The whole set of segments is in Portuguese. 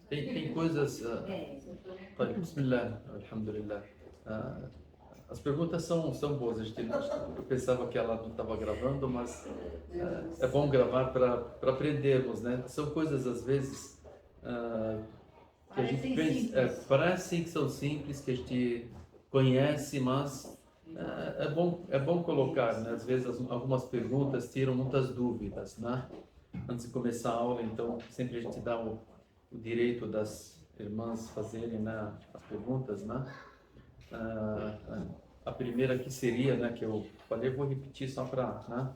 Tem coisas. طيب, Bismillah, alhamdulillah. As perguntas são boas. Eu pensava que ela não estava gravando, mas é bom gravar para aprendermos, né? São coisas, às vezes, que a gente pensa, parecem que são simples, que a gente conhece, mas é bom colocar, né? Às vezes, algumas perguntas tiram muitas dúvidas, né? Antes de começar a aula, então, sempre a gente dá o direito das irmãs fazerem, né, as perguntas, né? A primeira que seria, né, que eu falei, vou repetir só para, né,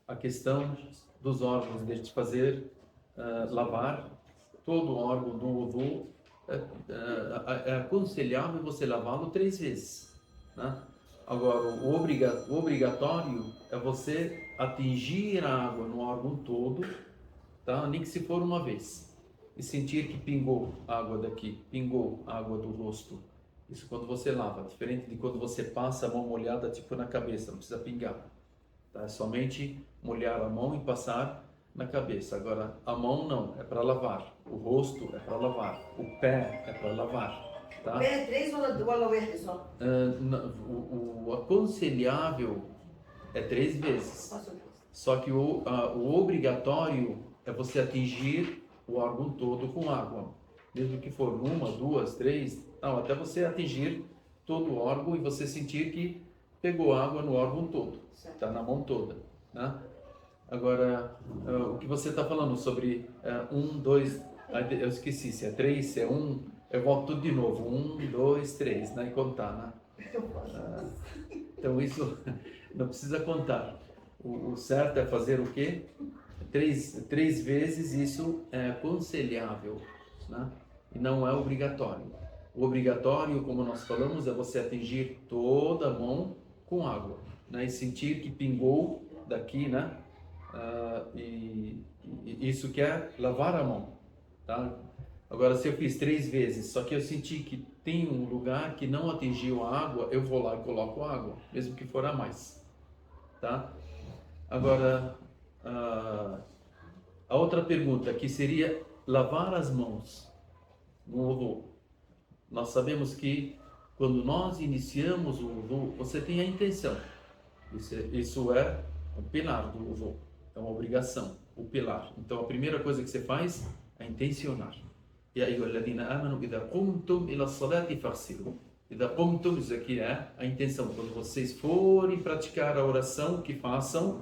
a questão dos órgãos, de a gente fazer, lavar todo o órgão do wudu. É aconselhável você lavá-lo 3 vezes, né? Agora, o obrigatório é você atingir a água no órgão todo, tá? Nem que se for uma vez. E sentir que pingou água daqui, pingou água do rosto. Isso quando você lava, diferente de quando você passa a mão molhada tipo na cabeça, não precisa pingar. Tá? É somente molhar a mão e passar na cabeça. Agora, a mão não, é para lavar. O rosto é para lavar. O pé é para lavar. Tá? Pé 3 ولا واحد só? O aconselhável é 3 vezes. Só que o obrigatório é você atingir o órgão todo com água. Mesmo que for uma, duas, três, não, até você atingir todo o órgão e você sentir que pegou água no órgão todo, está na mão toda, né? Agora, o que você está falando sobre 2, eu esqueci se é 3, se é 1, eu volto tudo de novo, 1, 2, 3, né? E contar, né? Então isso não precisa contar. O certo é fazer o quê? Três vezes, isso é aconselhável, né? E não é obrigatório. O obrigatório, como nós falamos, é você atingir toda a mão com água, né? E sentir que pingou daqui, né? E isso que é lavar a mão, tá? Agora, se eu fiz 3 vezes, só que eu senti que tem um lugar que não atingiu a água, eu vou lá e coloco água, mesmo que for a mais, tá? Agora, a outra pergunta que seria lavar as mãos no wudu. Nós sabemos que quando nós iniciamos o wudu, você tem a intenção. Isso é o pilar do wudu, é uma obrigação, o pilar. Então a primeira coisa que você faz é intencionar. Ya ayyuhalladhina amanu idha qumtum ila as-salati faghsilu. Idha qumtum, isso aqui é a intenção. Quando vocês forem praticar a oração, que façam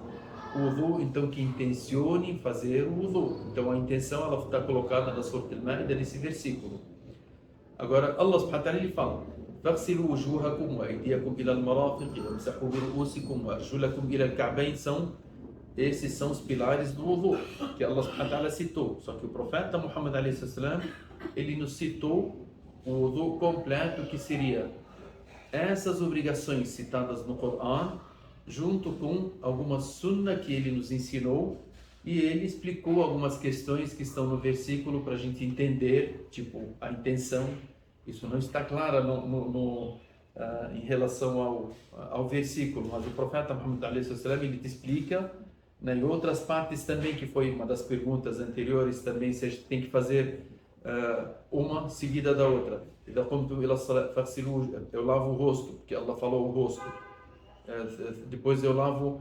o wudu, então que intencionem fazer o wudu. Então a intenção ela está colocada na Surah Al-Ma'idah nesse versículo. Agora Allah subhanahu wa ta'ala ele fala: "Faghsilu wujuhakum wa aydiyakum ila al-marafiq wamsahu bi ru'usikum wa arjulakum ila al-ka'bayn". Esses são os pilares do wudu que Allah subhanahu wa ta'ala citou. Só que o profeta Muhammad alayhi salam, ele nos citou o wudu completo, que seria essas obrigações citadas no Coran, junto com alguma sunna que ele nos ensinou, e ele explicou algumas questões que estão no versículo para a gente entender, tipo a intenção. Isso não está claro em relação ao versículo, mas o profeta Muhammad ele te explica, né, em outras partes também, que foi uma das perguntas anteriores também, se a gente tem que fazer uma seguida da outra. Eu lavo o rosto, porque Allah falou o rosto. Depois eu lavo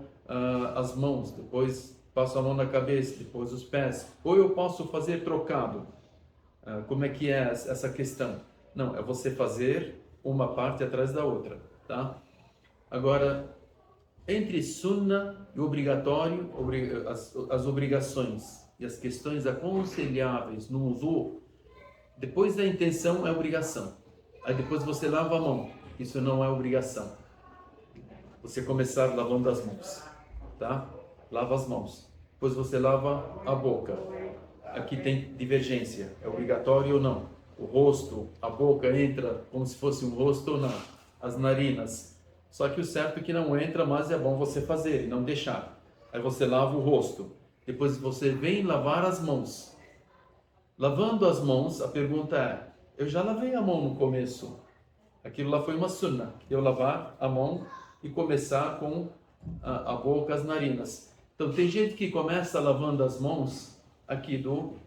as mãos, depois passo a mão na cabeça, depois os pés. Ou eu posso fazer trocado. Como é que é essa questão? Não, é você fazer uma parte atrás da outra, tá? Agora, entre sunna e obrigatório, as obrigações e as questões aconselháveis no wudu, depois da intenção é obrigação. Aí depois você lava a mão, isso não é obrigação. Você começar lavando as mãos, tá? Lava as mãos. Depois você lava a boca. Aqui tem divergência, é obrigatório ou não? O rosto, a boca entra como se fosse um rosto ou não? As narinas. Só que o certo é que não entra, mas é bom você fazer e não deixar. Aí você lava o rosto. Depois você vem lavar as mãos. Lavando as mãos, a pergunta é: eu já lavei a mão no começo. Aquilo lá foi uma sunna. Eu lavar a mão e começar com a boca, as narinas. Então tem gente que começa lavando as mãos aqui do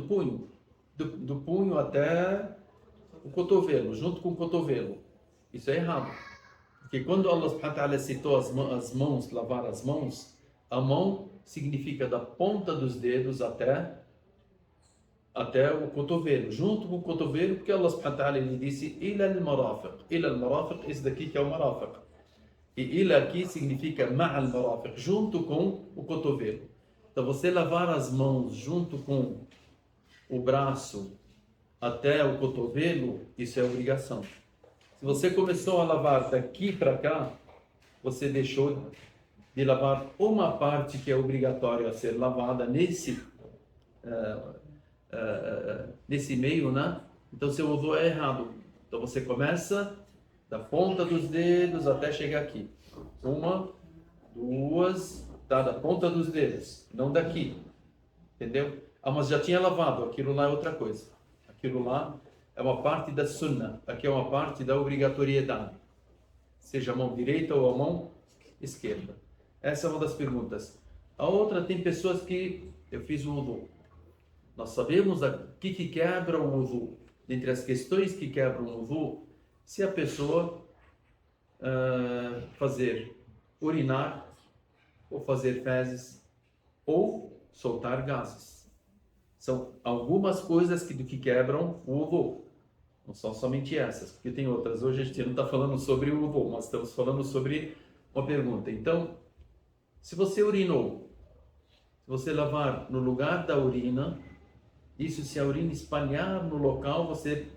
punho. do punho até o cotovelo, junto com o cotovelo. Isso é errado. Porque quando Allah subhanahu wa ta'ala citou as mãos, lavar as mãos, a mão significa da ponta dos dedos até o cotovelo, junto com o cotovelo, porque Allah subhanahu wa ta'ala ele disse ila al-marafiq. Ila al-marafiq, esse daqui que é o marafiq. E ila aqui significa ma'al marafiq, junto com o cotovelo. Então você lavar as mãos junto com o braço até o cotovelo, isso é obrigação. Se você começou a lavar daqui para cá, você deixou de lavar uma parte que é obrigatória a ser lavada nesse meio, né? Então seu wudu é errado. Então você começa da ponta dos dedos até chegar aqui. Uma, duas, tá? Da ponta dos dedos, não daqui. Entendeu? Ah, mas já tinha lavado, aquilo lá é outra coisa. Aquilo lá é uma parte da sunnah, aqui é uma parte da obrigatoriedade. Seja a mão direita ou a mão esquerda. Essa é uma das perguntas. A outra, tem pessoas que eu fiz o wudu. Nós sabemos o que quebra o wudu. Dentre as questões que quebram o wudu, se a pessoa urinar, ou fazer fezes, ou soltar gases. São algumas coisas que quebram o wudu. Não são somente essas, porque tem outras. Hoje a gente não está falando sobre o wudu, mas estamos falando sobre uma pergunta. Então, se você urinou, se você lavar no lugar da urina, isso, se a urina espalhar no local, você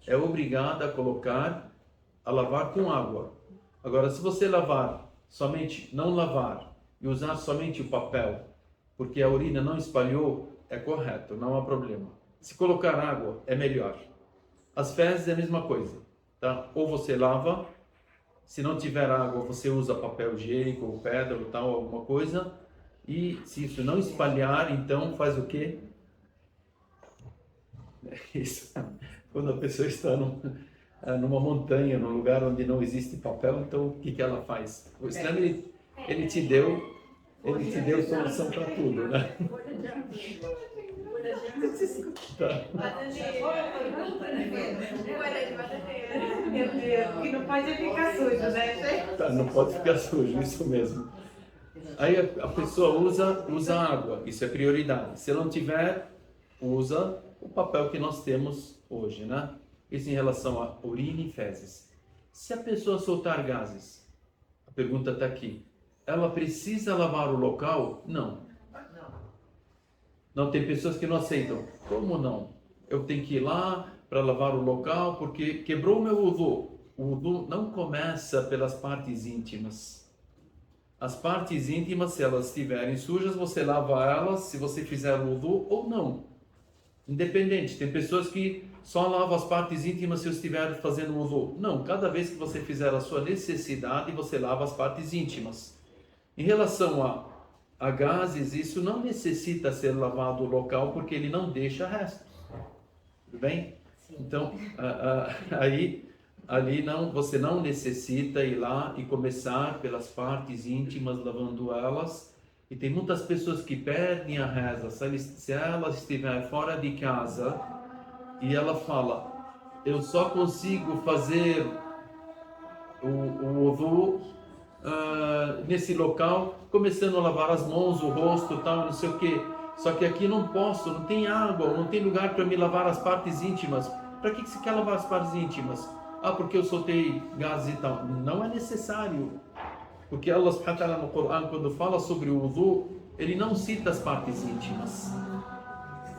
é obrigado a lavar com água. Agora, se você não lavar e usar somente o papel, porque a urina não espalhou, é correto, não há problema. Se colocar água, é melhor. As fezes é a mesma coisa, tá? Ou você lava, se não tiver água, você usa papel higiênico ou pedra ou tal, alguma coisa. E se isso não espalhar, então faz o quê? Isso. Quando a pessoa está numa montanha, num lugar onde não existe papel, então o que ela faz? O Islã, ele te deu solução para tudo, né? Tá. Meu Deus, que não pode ficar sujo, né? Tá, não pode ficar sujo, isso mesmo. Aí a pessoa usa água, isso é prioridade. Se não tiver, usa o papel que nós temos hoje, né? Isso em relação a urina e fezes. Se a pessoa soltar gases, a pergunta está aqui, ela precisa lavar o local? Não. Não, tem pessoas que não aceitam. Como não? Eu tenho que ir lá para lavar o local porque quebrou o meu wudu. O wudu não começa pelas partes íntimas. As partes íntimas, se elas estiverem sujas, você lava elas se você fizer o wudu ou não. Independente. Tem pessoas que só lavam as partes íntimas se eu estiver fazendo o wudu. Não, cada vez que você fizer a sua necessidade, você lava as partes íntimas. Em relação a gases, isso não necessita ser lavado o local porque ele não deixa restos. Tudo bem? Então, ali você não necessita ir lá e começar pelas partes íntimas, lavando elas. E tem muitas pessoas que perdem a reza. Se ela estiver fora de casa e ela fala, eu só consigo fazer o wudu nesse local, começando a lavar as mãos, o rosto, tal, não sei o que. Só que aqui não posso, não tem água, não tem lugar para me lavar as partes íntimas. Para que você quer lavar as partes íntimas? Ah, porque eu soltei gases e tal. Não é necessário. Porque Allah subhanahu wa ta'ala no Corão, quando fala sobre o wudu, ele não cita as partes íntimas.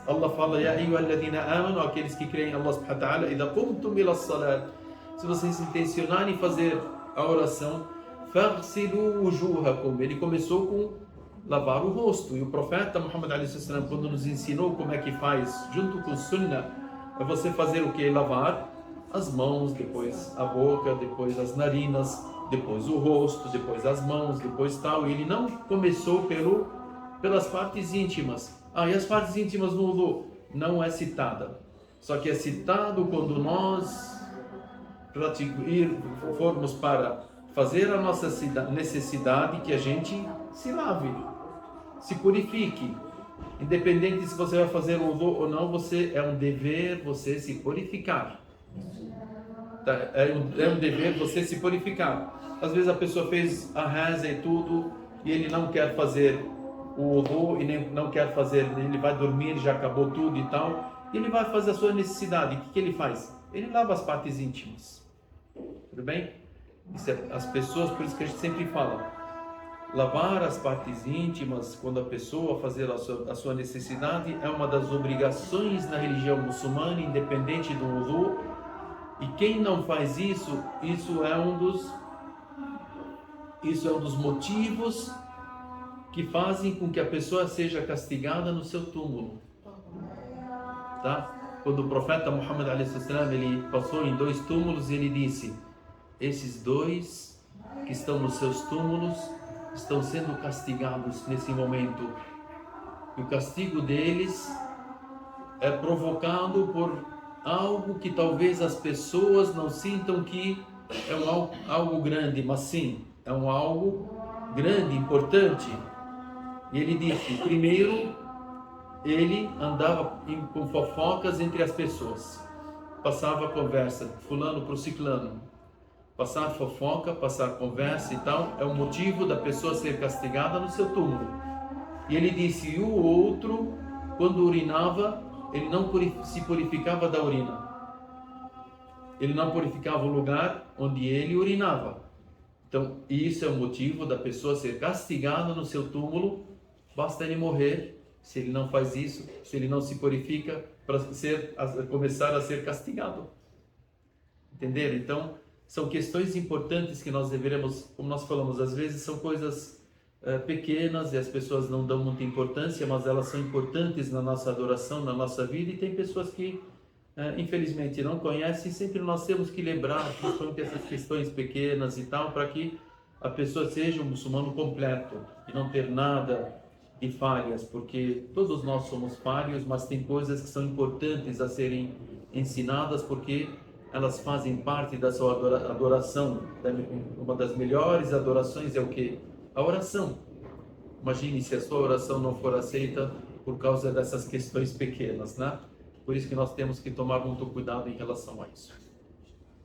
Allah fala, Ya ayyuhalladhina amanu, aqueles que creem em Allah subhanahu wa ta'ala, idha qumtum ila as-salat, se vocês intencionarem fazer a oração, faghsilu wujuhakum. Ele começou com lavar o rosto. E o profeta Muhammad a.s., quando nos ensinou como é que faz, junto com sunnah, é você fazer o que? Lavar as mãos, depois a boca, depois as narinas, depois o rosto, depois as mãos, depois tal. E ele não começou pelas partes íntimas. E as partes íntimas no wudu? Não é citada. Só que é citado quando nós formos para fazer a nossa necessidade, que a gente se lave, se purifique. Independente se você vai fazer o wudu ou não, é um dever você se purificar. Tá? É um dever você se purificar. Às vezes a pessoa fez a reza e tudo, e ele não quer fazer o wudu, e nem, não quer fazer, ele vai dormir, já acabou tudo e tal, e ele vai fazer a sua necessidade. O que ele faz? Ele lava as partes íntimas. Tudo bem? As pessoas, por isso que a gente sempre fala, lavar as partes íntimas quando a pessoa fazer a sua necessidade é uma das obrigações na religião muçulmana, independente do wudu. E quem não faz isso, isso é um dos motivos que fazem com que a pessoa seja castigada no seu túmulo. Tá? Quando o profeta Muhammad a.s. ele passou em 2 túmulos, ele disse: esses 2 que estão nos seus túmulos estão sendo castigados nesse momento. E o castigo deles é provocado por algo que talvez as pessoas não sintam que é algo grande, mas sim, é algo grande, importante. E ele disse, primeiro, ele andava com fofocas entre as pessoas. Passava conversa, fulano para o ciclano. Passar fofoca, passar conversa e tal, é o motivo da pessoa ser castigada no seu túmulo. E ele disse, e o outro, quando urinava, ele não se purificava da urina. Ele não purificava o lugar onde ele urinava. Então, isso é o motivo da pessoa ser castigada no seu túmulo. Basta ele morrer, se ele não faz isso, se ele não se purifica, para começar a ser castigado. Entenderam? Então, são questões importantes que nós deveremos, como nós falamos, às vezes são coisas pequenas e as pessoas não dão muita importância, mas elas são importantes na nossa adoração, na nossa vida, e tem pessoas que infelizmente não conhecem, e sempre nós temos que lembrar principalmente essas questões pequenas e tal, para que a pessoa seja um muçulmano completo e não ter nada de falhas, porque todos nós somos falhos, mas tem coisas que são importantes a serem ensinadas, porque elas fazem parte da sua adoração. Uma das melhores adorações é o que? A oração. Imagine se a sua oração não for aceita por causa dessas questões pequenas, né? Por isso que nós temos que tomar muito cuidado em relação a isso.